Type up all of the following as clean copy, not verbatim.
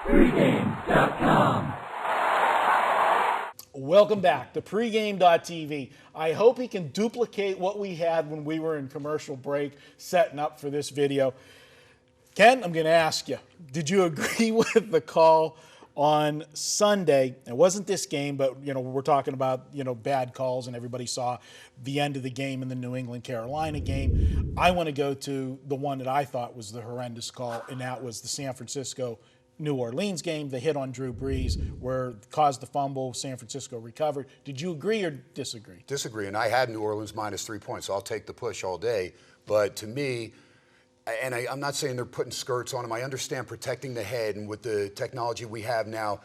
Pregame.com. Welcome back to pregame.tv. I hope he can duplicate what we had when we were in commercial break setting up for this video. Ken, I'm going to ask you, did you agree with the call on Sunday? It wasn't this game, but we're talking about bad calls, and everybody saw the end of the game in the New England Carolina game. I want to go to the one that I thought was the horrendous call, and that was the San Francisco New Orleans game. The hit on Drew Brees where caused the fumble. San Francisco recovered. Did you agree or disagree? Disagree, and I had New Orleans minus 3 points, so I'll take the push all day. But to me, and I'm not saying they're putting skirts on them. I understand protecting the head, and with the technology we have now,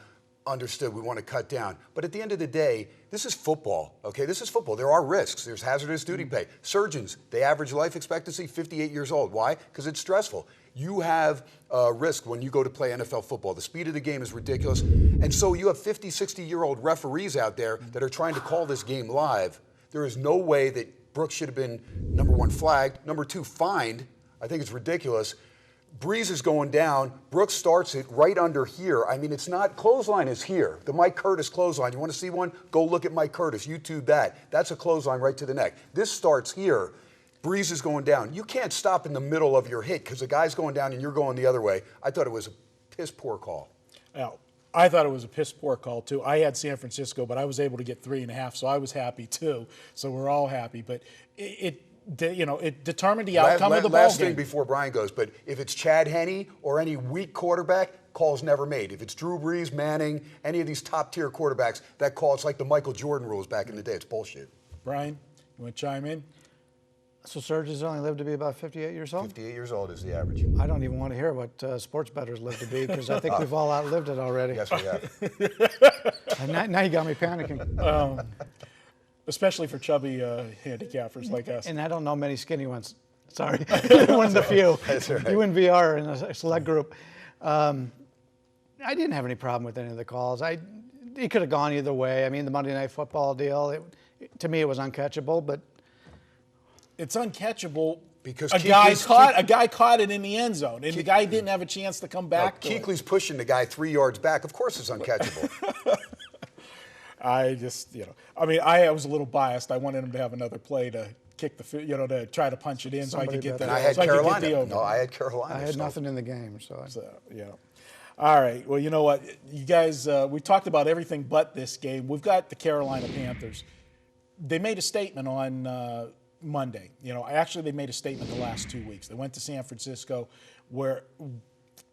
understood we want to cut down. But at the end of the day, this is football, okay? This is football. There are risks. There's hazardous duty pay. Surgeons, they average life expectancy 58 years old. Why? Because it's stressful. You have risk when you go to play NFL football. The speed of the game is ridiculous. And so you have 50, 60-year-old referees out there that are trying to call this game live. There is no way that Brooks should have been, number one, flagged, number two, fined. I think it's ridiculous. Breeze is going down. Brooks starts it right under here. I mean, it's not, clothesline is here. The Mike Curtis clothesline. You want to see one? Go look at Mike Curtis. YouTube that. That's a clothesline right to the neck. This starts here. Breeze is going down. You can't stop in the middle of your hit because the guy's going down and you're going the other way. I thought it was a piss poor call. Now, I thought it was a piss poor call too. I had San Francisco, but I was able to get 3.5, so I was happy too. So we're all happy. But it determined the outcome of the ball game. Last thing before Bryan goes, but if it's Chad Henne or any weak quarterback, call's never made. If it's Drew Brees, Manning, any of these top-tier quarterbacks, that call, it's like the Michael Jordan rules back in the day. It's bullshit. Bryan, you want to chime in? So surgeons only live to be about 58 years old? 58 years old is the average. I don't even want to hear what sports bettors live to be because I think we've all outlived it already. Yes, we have. And now you got me panicking. Especially for chubby handicappers like us. And I don't know many skinny ones. Sorry. One of the few. That's right. You and VR in a select group. I didn't have any problem with any of the calls. It could have gone either way. I mean, the Monday Night Football deal, to me, it was uncatchable, but it's uncatchable because a guy caught it in the end zone, and the guy didn't have a chance to come back. Kuechly's pushing the guy 3 yards back. Of course, it's uncatchable. I just, I was a little biased. I wanted him to have another play to kick to try to punch it in so I could get that. And I had Carolina. No, I had Carolina. I had nothing in the game, so yeah. All right. Well, you know what, you guys, we talked about everything but this game. We've got the Carolina Panthers. They made a statement on Monday. Actually, they made a statement the last 2 weeks. They went to San Francisco, where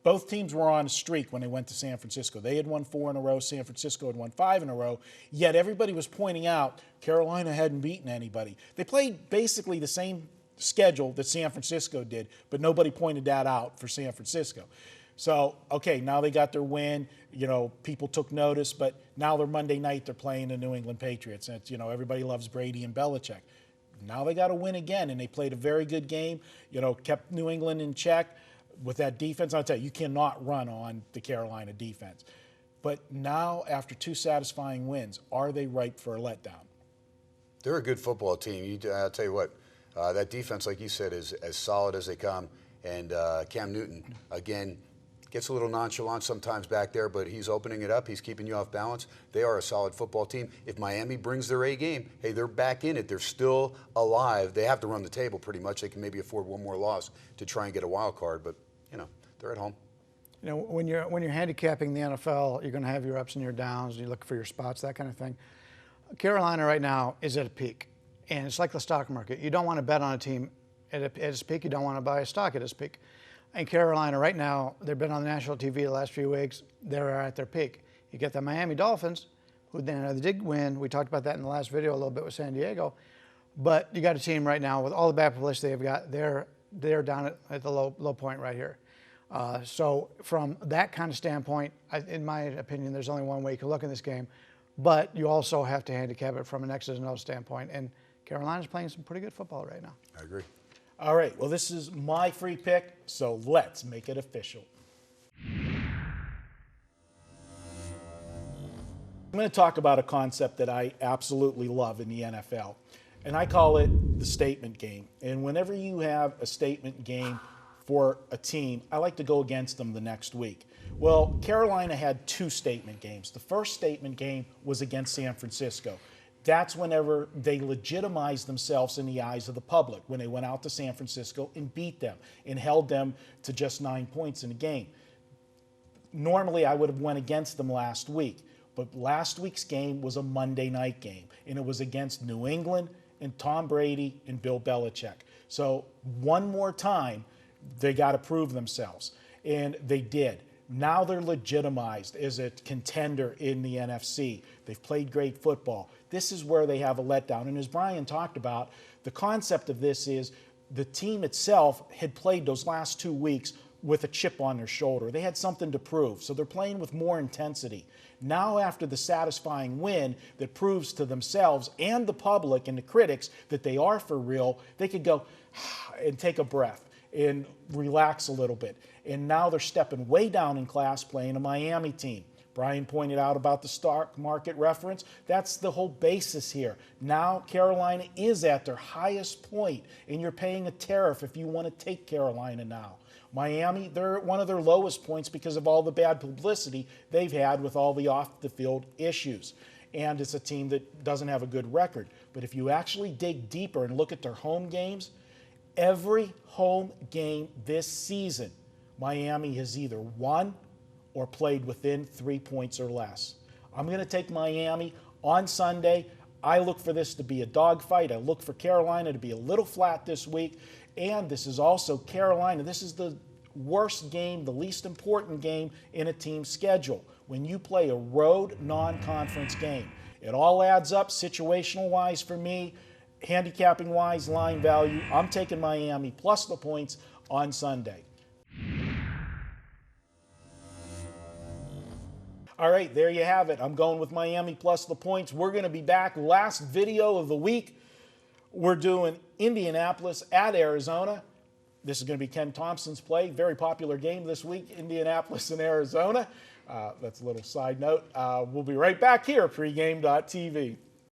both teams were on a streak when they went to San Francisco. They had won 4 in a row. San Francisco had won 5 in a row. Yet everybody was pointing out Carolina hadn't beaten anybody. They played basically the same schedule that San Francisco did, but nobody pointed that out for San Francisco. So, okay, now they got their win. People took notice, but now they're Monday night. They're playing the New England Patriots. And everybody loves Brady and Belichick. Now they got to win again, and they played a very good game. Kept New England in check. With that defense, I'll tell you, you cannot run on the Carolina defense. But now, after 2 satisfying wins, are they ripe for a letdown? They're a good football team. I'll tell you what, that defense, like you said, is as solid as they come. And Cam Newton, again, gets a little nonchalant sometimes back there, but he's opening it up. He's keeping you off balance. They are a solid football team. If Miami brings their A game, hey, they're back in it. They're still alive. They have to run the table pretty much. They can maybe afford one more loss to try and get a wild card, but they're at home. When you're handicapping the NFL, you're going to have your ups and your downs. You look for your spots, that kind of thing. Carolina right now is at a peak, and it's like the stock market. You don't want to bet on a team at its peak. You don't want to buy a stock at its peak. And Carolina right now, they've been on national TV the last few weeks. They're at their peak. You get the Miami Dolphins, who they did win. We talked about that in the last video a little bit with San Diego. But you got a team right now with all the bad publicity they've got. They're down at the low point right here. So from that kind of standpoint, in my opinion, there's only one way you can look at this game. But you also have to handicap it from an X's and O's standpoint. And Carolina's playing some pretty good football right now. I agree. All right. Well, this is my free pick, so let's make it official. I'm going to talk about a concept that I absolutely love in the NFL, and I call it the statement game. And whenever you have a statement game for a team, I like to go against them the next week. Well, Carolina had 2 statement games. The first statement game was against San Francisco. That's whenever they legitimized themselves in the eyes of the public, when they went out to San Francisco and beat them and held them to just 9 points in a game. Normally, I would have went against them last week, but last week's game was a Monday night game, and it was against New England and Tom Brady and Bill Belichick. So one more time, they got to prove themselves, and they did. Now they're legitimized as a contender in the NFC. They've played great football. This is where they have a letdown. And as Bryan talked about, the concept of this is the team itself had played those last 2 weeks with a chip on their shoulder. They had something to prove, so they're playing with more intensity. Now, after the satisfying win that proves to themselves and the public and the critics that they are for real, they could go and take a breath and relax a little bit. And now they're stepping way down in class playing a Miami team. Bryan pointed out about the stock market reference. That's the whole basis here. Now Carolina is at their highest point, and you're paying a tariff if you want to take Carolina now. Miami, they're at one of their lowest points because of all the bad publicity they've had with all the off-the-field issues. And it's a team that doesn't have a good record. But if you actually dig deeper and look at their home games, every home game this season, Miami has either won or played within 3 points or less. I'm going to take Miami on Sunday. I look for this to be a dogfight. I look for Carolina to be a little flat this week. And this is also Carolina. This is the worst game, the least important game in a team's schedule. When you play a road non-conference game, it all adds up situational-wise for me, handicapping-wise, line value. I'm taking Miami plus the points on Sunday. All right, there you have it. I'm going with Miami plus the points. We're going to be back. Last video of the week. We're doing Indianapolis at Arizona. This is going to be Ken Thomson's play. Very popular game this week, Indianapolis and Arizona. That's a little side note. We'll be right back here at pregame.tv.